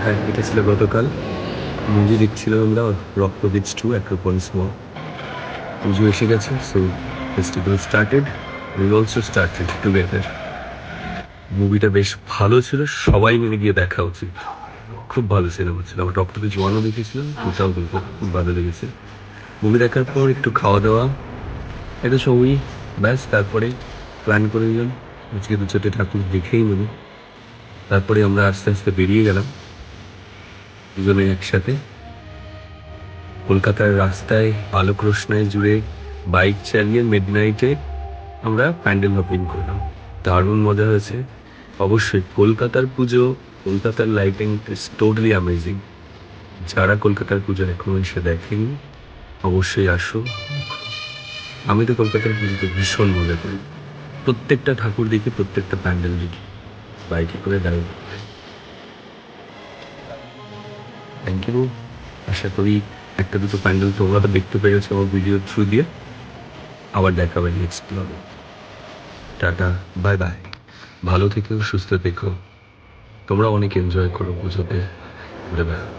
হ্যাঁ, এটা ছিল গতকাল। মুভি দেখছিলাম আমরা, রক্তবীজ 2 অ্যাক্রোপলিস মল। পুজো এসে গেছে, so festival started. We also started together. মুভিটা বেশ ভালো ছিল, সবাই মিলে গিয়ে দেখা উচিত। খুব ভালো সিনেমা ছিল। আমার রক্তবীজ 1ও দেখেছিলাম, 2টাও কিন্তু খুব ভালো লেগেছে। মুভি দেখার পর একটু খাওয়া দাওয়া, এটা সবই ব্যাস। তারপরে প্ল্যান করে নিলাম আজকে 2-4টে ঠাকুর দেখেই নেব। তারপরে আমরা আস্তে আস্তে বেরিয়ে গেলাম দুজনে একসাথে। কলকাতার রাস্তায় আলোক রোশনাই জুড়ে বাইক চালিয়ে মিডনাইটে আমরা প্যান্ডেল হপিং করলাম। দারুণ মজা হয়েছে। অবশ্যই কলকাতার পুজো, কলকাতার লাইটিং ইজ টোটালি অ্যামেজিং। যারা কলকাতার পুজো এখনো এসে দেখেনি, অবশ্যই আসো। আমি তো কলকাতার পুজোতে ভীষণ মজা করি। প্রত্যেকটা ঠাকুর দেখি, প্রত্যেকটা প্যান্ডেল দেখি, বাইকে করে দাঁড়িয়ে। Thank you. আশা করি একটা দুটো প্যান্ডেল তোমরা তো দেখতে পেরেছো আমার ভিডিওর থ্রু দিয়ে। আবার দেখা হবে নেক্সট ব্লগে। Tata, bye bye. ভালো থেকো, সুস্থ থেকো। তোমরা অনেক এনজয় করো পুজোতে ঘুরে বেড়াও।